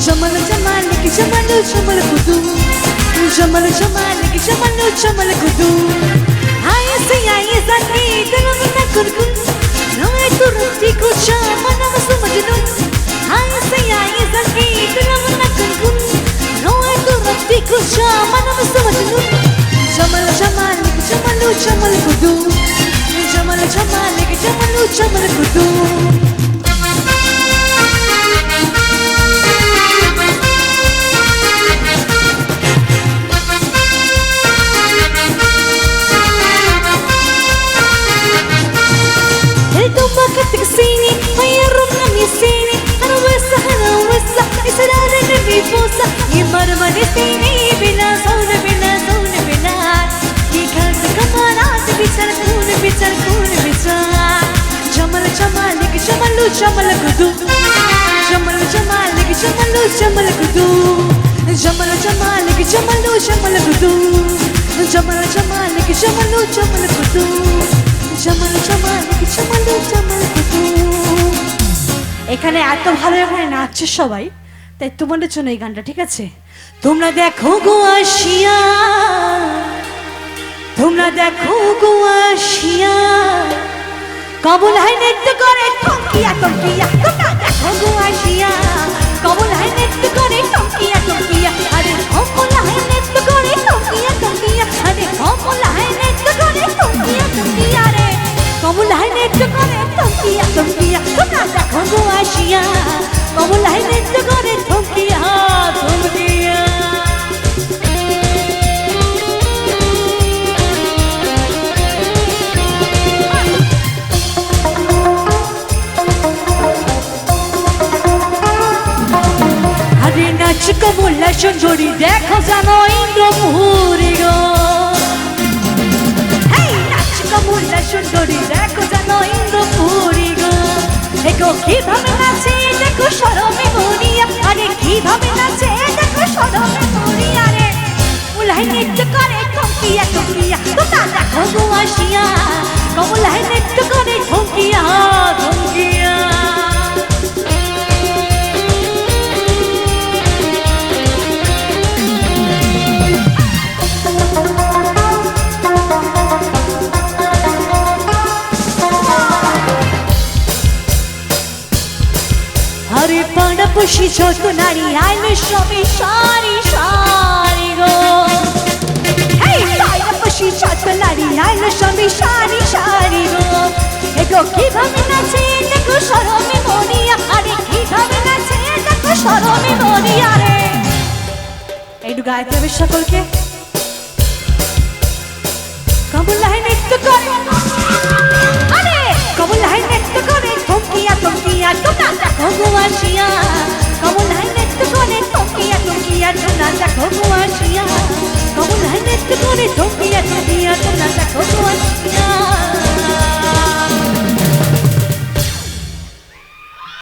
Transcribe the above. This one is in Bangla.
जमल जमाल की जमल जमल कुदू जमल जमाल की जमल जमल कुदू आए से आए जाके दिल में कुरकुर नए तुरंती कुछ मन मजनून आए से आए जाके दिल में कुरकुर नए तुरंती कुछ मन मजनून जमल जमाल की जमल जमल कुदू जमल जमाल की जमल जमल कुदू تكسيني غيرنا ميسيني انا وسع اسرار النبي فوسع يمرمر سيني بلا زون بلا زون بلا يكاد كمرات بيتركون بيتركون بيترك جمل جمالك جمل جمل قدو جمل جمالك جمل جمل قدو جمل جمالك جمل جمل قدو جمل جمالك جمل جمل قدو জমল জমাল কি জমল জমল কুতু এখানে এত ভালো এখানে নাচছে সবাই তাই তোমাদের জন্য এই গানটা ঠিক আছে তোমরা দেখো গো আসিয়া তোমরা দেখো গো আসিয়া কবুল হয় নৃত্য করে টঙ্কিয়া টঙ্কিয়া তোমরা দেখো গো আসিয়া কবুল হয় নৃত্য করে টঙ্কিয়া টঙ্কিয়া আরে কবুল হয় নৃত্য করে টঙ্কিয়া টঙ্কিয়া আরে কবুল হয় নৃত্য করে টঙ্কিয়া টঙ্কিয়া রে কবুল হয় নৃত্য করে টঙ্কিয়া টঙ্কিয়া তোমরা দেখো গো আসিয়া কবুল হয় নৃত্য করে টঙ্কিয়া টঙ্কিয়া আরে নাচ কবুল সুন্দরী দেখো জানো ইন্দ্রপুরী গো কমলা সুন্দরী দেখো জানো ইন্দ্রপুরী গো দেখো কিভাবে নাচে দেখো শরমে মরিয়া আরে কিভাবে নাচে দেখো শরমে মরিয়া রে উলাই নৃত্য করে টঙ্কিয়া টঙ্কিয়া তোমরা দেখো গো আসিয়া কমলাই নৃত্য করে টঙ্কিয়া টঙ্কিয়া আরে পাড়াপড়শি যত নারী আইলে সবে সারি সারি গো এই পাড়াপড়শি যত নারী আইলে সবে সারি সারি গো এগো কিভাবে নাচে দেখো শরমে মরিয়া আরে কিভাবে নাচে দেখো শরমে মরিয়া রে একটু গাইতে হবে সকলকে কবুল হয় নৃত্য করে আরে কবুল হয় নৃত্য করে টঙ্কিয়া টঙ্কিয়া তোমরা দেখো গো আসিয়া কবুল হয় নৃত্য করে টঙ্কিয়া টঙ্কিয়া তোমরা দেখো গো আসিয়া কবুল হয় নৃত্য করে টঙ্কিয়া টঙ্কিয়া তোমরা দেখো গো আসিয়া